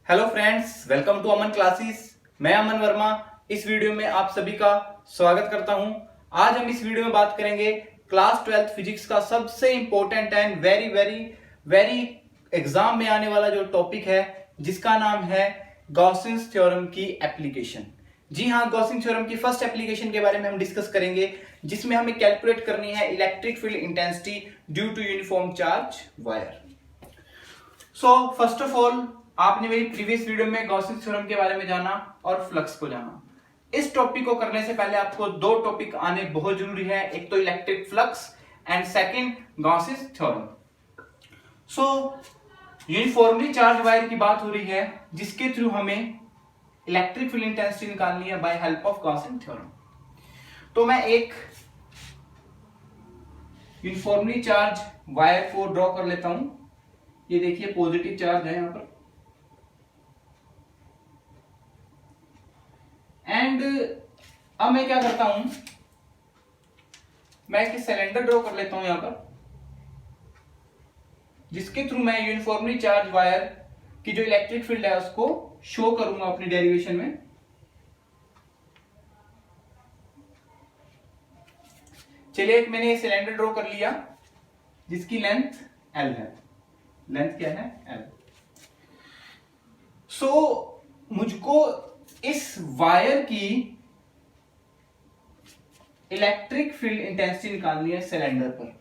Hello friends, welcome to Aman classes. मैं अमन वर्मा इस video में आप सभी का स्वागत करता हूं। आज हम इस वीडियो में बात करेंगे क्लास 12th फिजिक्स का सबसे important and very very very exam में आने वाला जो टॉपिक है, जिसका नाम है गॉसियन थ्योरम की एप्लीकेशन। जी हाँ, गॉसियन थ्योरम की फर्स्ट एप्लीकेशन के बारे में हम डिस्कस करेंगे, जिसमें हमें कैलकुलेट करनी है electric field intensity due to uniform charge wire. So first of all, आपने मेरी प्रीवियस वीडियो में गॉसियन थ्योरम के बारे में जाना और फ्लक्स को जाना। इस टॉपिक को करने से पहले आपको दो टॉपिक आने बहुत जरूरी है, एक तो electric flux and second Gaussian theorem. So uniformly charge wire की बात हो रही है, जिसके थ्रू हमें इलेक्ट्रिक फील्ड इंटेंसिटी निकालनी है by help of Gaussian theorem. तो मैं एक यूनिफॉर्मली चार्ज वायर को ड्रॉ कर लेता हूं। ये देखिए पॉजिटिव चार्ज है यहां पर, एंड अब मैं क्या करता हूं, मैं एक सिलेंडर ड्रॉ कर लेता हूं यहां पर, जिसके थ्रू मैं यूनिफॉर्मली चार्ज वायर की जो इलेक्ट्रिक फील्ड है उसको शो करूंगा अपनी डेरिवेशन में। चलिए, एक मैंने सिलेंडर ड्रॉ कर लिया जिसकी लेंथ L है। लेंथ क्या है? L। सो मुझको इस वायर की इलेक्ट्रिक फील्ड इंटेंसिटी निकालनी है सिलेंडर पर।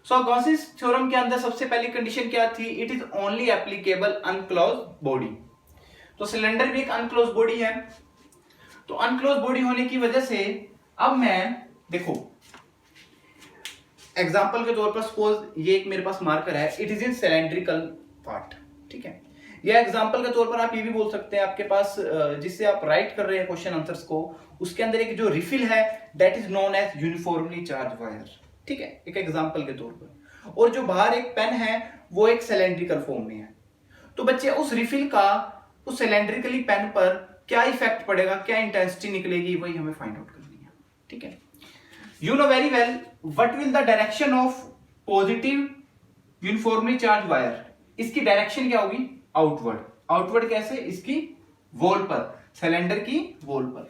सो गॉसियन थ्योरम के अंदर सबसे पहली कंडीशन क्या थी? It is only applicable unclose body. तो सिलेंडर भी एक अनक्लोज बॉडी है, तो अनक्लोज बॉडी होने की वजह से अब मैं देखो एग्जांपल के तौर पर सपोज ये एक मेरे पास मार्कर है, it is in cylindrical part, ठीक है। या एग्जांपल के तौर पर आप ये भी बोल सकते हैं, आपके पास जिससे आप राइट कर रहे हैं क्वेश्चन आंसर्स को, उसके अंदर एक जो रिफिल है that is known as uniformly charge wire, ठीक है, एक एग्जांपल के तौर पर। और जो बाहर एक पेन है वो एक सिलेंड्रिकल फॉर्म में है। तो बच्चे उस रिफिल का उस सिलेंड्रिकली पेन पर क्या इफेक्ट पड़ेगा, क्या इंटेंसिटी निकलेगी, वही हमें फाइंड आउट करनी है, ठीक है। You know very well what will the direction of positive uniformly charged wire? इसकी डायरेक्शन क्या होगी? आउटवर्ड। आउटवर्ड कैसे? इसकी वॉल पर, सिलेंडर की वॉल पर।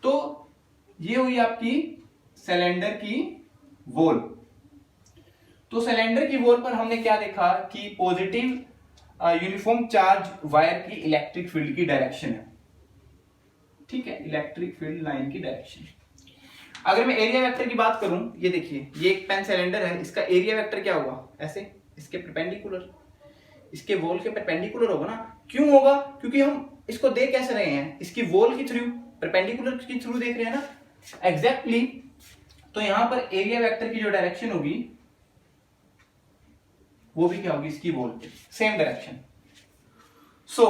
तो ये हुई आपकी सिलेंडर की वॉल। तो सिलेंडर की वॉल पर हमने क्या देखा कि पॉजिटिव यूनिफॉर्म चार्ज वायर की इलेक्ट्रिक फील्ड की डायरेक्शन है, ठीक है, इलेक्ट्रिक फील्ड लाइन की डायरेक्शन। अगर मैं एरिया वेक्टर की बात करूं, ये देखिए ये एक पेन सिलेंडर है, इसका एरिया वेक्टर क्या होगा? ऐसे इसके परपेंडिकुलर, इसके वॉल के परपेंडिकुलर होगा ना। क्यों होगा? क्योंकि हम इसको देख कैसे रहे हैं, इसकी वॉल के थ्रू, परपेंडिकुलर के थ्रू देख रहे हैं ना, एग्जैक्टली। तो यहां पर एरिया वेक्टर की जो डायरेक्शन होगी वो भी क्या होगी? इसकी वॉल पे same direction. So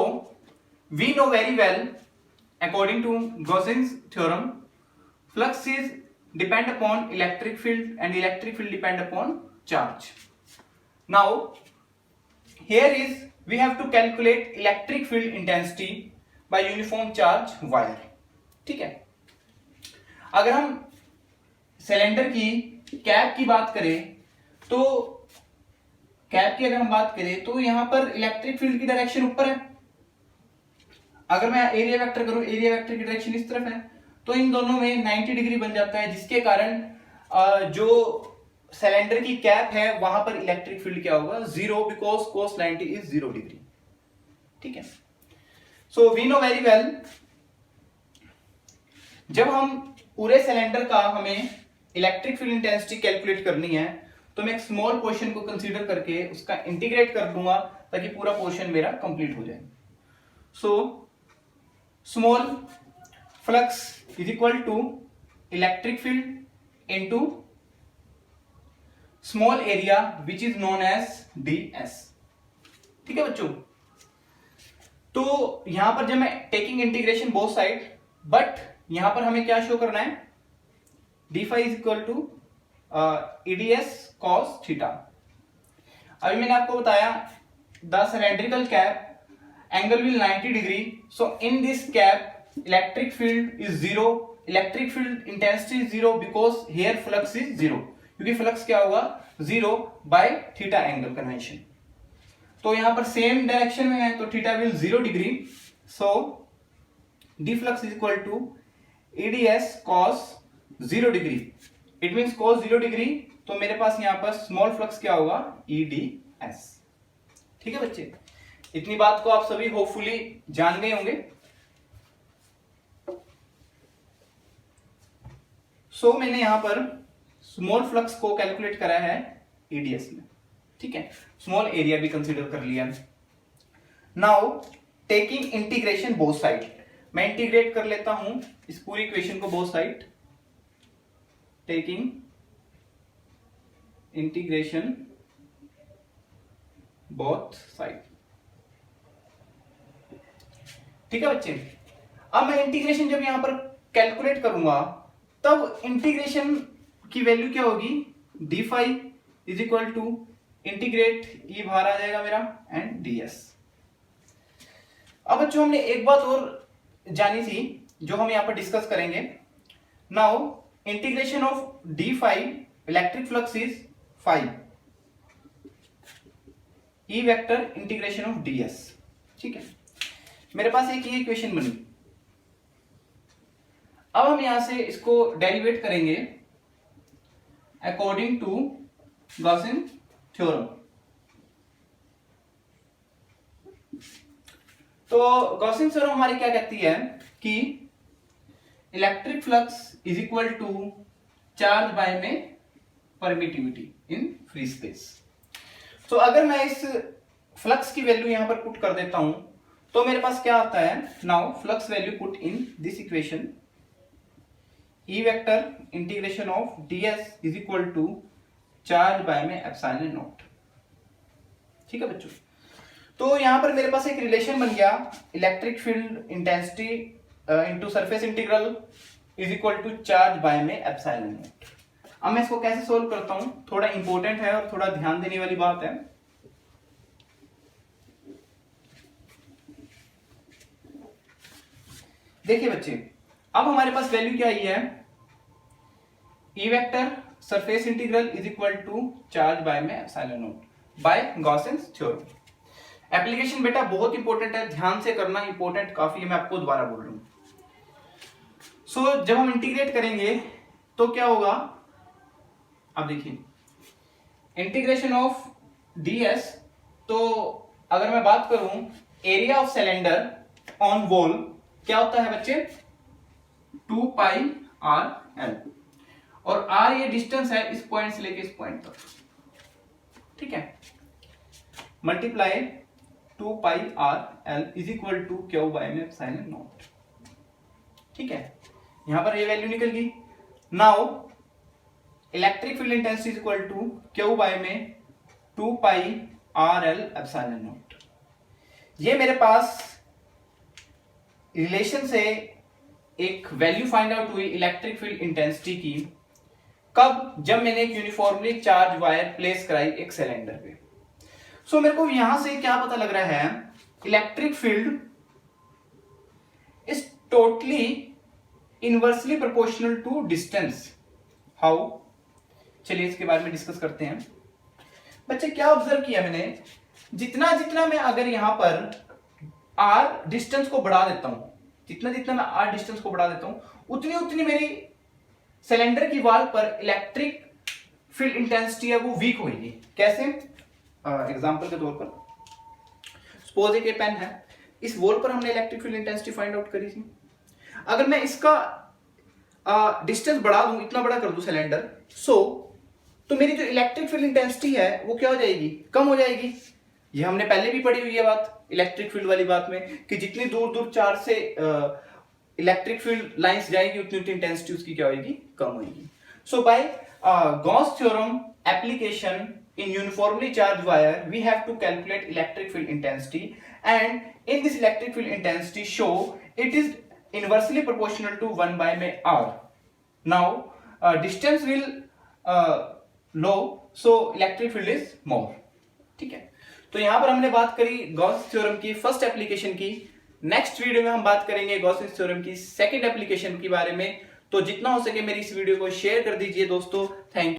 we know very well according to Gaussian theorem, flux is depend upon electric field and electric field depend upon charge. Now here is we have to calculate electric field intensity by uniform charge wire, ठीक है। अगर हम cylinder की cap की बात करें, तो cap की अगर हम बात करें तो यहां पर इलेक्ट्रिक फील्ड की डायरेक्शन ऊपर है। अगर मैं एरिया वेक्टर करूं, एरिया वेक्टर की डायरेक्शन इस तरफ है, तो इन दोनों में 90 डिग्री बन जाता है, जिसके कारण जो सिलेंडर की कैप है वहां पर इलेक्ट्रिक फील्ड क्या होगा? Zero, because cos 90 is 0 degree, ठीक है। So we know very well, जब हम पूरे सिलेंडर का हमें इलेक्ट्रिक फील्ड इंटेंसिटी कैलकुलेट करनी है, तो मैं एक स्मॉल पोर्शन को कंसीडर करके उसका इंटीग्रेट कर दूंगा ताकि पूरा पोर्शन मेरा कंप्लीट हो जाए। So small flux is equal to electric field into small area which is known as ds, ठीक है बच्चों। तो यहां पर जब मैं taking integration both side, but यहां पर हमें क्या शो करना है? d phi is equal to eds cos theta। अभी मैंने आपको बताया the cylindrical cap angle will 90 degree, so in this cap electric field is zero, electric field intensity is zero because here flux is zero, क्योंकि flux क्या होगा? 0 by theta angle convention। तो यहां पर सेम डायरेक्शन में है तो theta will 0 degree, so d flux is equal to EDS cos 0 degree. It means cos 0 degree, तो मेरे पास यहां पर स्मॉल फ्लक्स क्या होगा, ईडीएस। ठीक है बच्चे, इतनी बात को आप सभी होपफुली जान गए होंगे। सो मैंने यहां पर स्मॉल फ्लक्स को कैलकुलेट करा है ईडीएस में। ठीक है, स्मॉल एरिया भी कंसीडर कर लिया। Now taking integration both side, मैं इंटीग्रेट कर लेता हूं इस पूरी इक्वेशन को both side. Taking integration both side. ठीक है बच्चे, अब मैं इंटीग्रेशन जब यहां पर कैलकुलेट करूंगा तब इंटीग्रेशन की वैल्यू क्या होगी, d phi is equal to integrate E बाहर आ जाएगा मेरा एंड डीएस। अब बच्चों हमने एक बात और जानी थी जो हम यहां पर डिस्कस करेंगे। Now integration of d phi electric flux is phi E vector integration of DS. ठीक है, मेरे पास एक ये इक्वेशन बनी। अब हम यहां से इसको डेरिवेट करेंगे अकॉर्डिंग टू गॉसियन थ्योरम। तो गॉसियन थ्योरम हमारी क्या कहती है कि electric flux is equal to charge by में परमिटिविटी इन फ्री स्पेस। तो अगर मैं इस फ्लक्स की वैल्यू यहां पर पुट कर देता हूं तो मेरे पास क्या आता है, now flux value put in this equation, E vector integration of DS is equal to charge by में एप्सिलॉन नॉट। ठीक है बच्चों, तो यहां पर मेरे पास एक रिलेशन बन गया, electric field intensity into surface integral is equal to charge by में एप्सिलॉन नॉट। अब मैं इसको कैसे सोल्व करता हूं, थोड़ा इंपॉर्टेंट है और थोड़ा ध्यान देने वाली बात है। देखिए बच्चे, अब हमारे पास वैल्यू क्या आई है, E vector surface integral is equal to charge by में epsilon naught by Gauss's theorem. Application बेटा बहुत इंपॉर्टेंट है, ध्यान से करना, इंपॉर्टेंट काफी है, मैं आपको दोबारा बोल रहा हूं। सो जब हम इंटीग्रेट करेंगे तो क्या होगा, अब देखिए इंटीग्रेशन ऑफ डीएस, तो अगर मैं बात करूं area of cylinder on wall क्या होता है बच्चे, 2 पाई आर एल, और आर ये डिस्टेंस है इस पॉइंट से लेके इस पॉइंट तक। ठीक है, multiply 2 pi R L is equal to Q by में एप्सिलॉन नॉट। ठीक है, यहां पर ये वैल्यू निकल गई। Now electric field intensity is equal to Q by में 2 pi R L epsilon naught. ये मेरे पास रिलेशन से एक वैल्यू फाइंड आउट हुई इलेक्ट्रिक फील्ड इंटेंसिटी की, कब, जब मैंने एक यूनिफॉर्मली चार्ज वायर प्लेस कराई एक सिलेंडर पे। सो मेरे को यहां से क्या पता लग रहा है, electric field is totally inversely proportional to distance. How, चलिए इसके बारे में डिस्कस करते हैं। बच्चे क्या ऑब्जर्व किया मैंने, जितना जितना मैं अगर यहां पर आर डिस्टेंस को बढ़ा देता हूं, जितना जितना मैं आर डिस्टेंस को बढ़ा देता हूं, उतनी उतनी मेरी सिलेंडर की वॉल पर इलेक्ट्रिक फील्ड इंटेंसिटी है वो वीक होगी। कैसे, एग्जांपल के तौर पर सपोज एक पेन है, इस वॉल पर हमने electric field intensity find out करी थी। अगर मैं इसका डिस्टेंस बढ़ा दूं, इतना बड़ा कर दूं सिलेंडर, तो मेरी जो इलेक्ट्रिक फील्ड इंटेंसिटी है वो क्या हो जाएगी, कम हो जाएगी। ये हमने पहले भी पढ़ी हुई है बात इलेक्ट्रिक फील्ड वाली बात में, कि जितनी दूर दूर चार्ज से इलेक्ट्रिक फील्ड लाइंस जाएगी उतनी उतनी इंटेंसिटी उसकी क्या होगी, कम होगी। So by Gauss theorem application in uniformly charged wire we have to calculate electric field intensity, and in this electric field intensity show it is inversely proportional to 1 by r. Now distance will low, so electric field is more. ठीक है, तो यहां पर हमने बात करी Gauss theorem की first application की। नेक्स्ट वीडियो में हम बात करेंगे गॉस थ्योरम की सेकंड एप्लीकेशन के बारे में। तो जितना हो सके मेरी इस वीडियो को शेयर कर दीजिए दोस्तों। Thank you.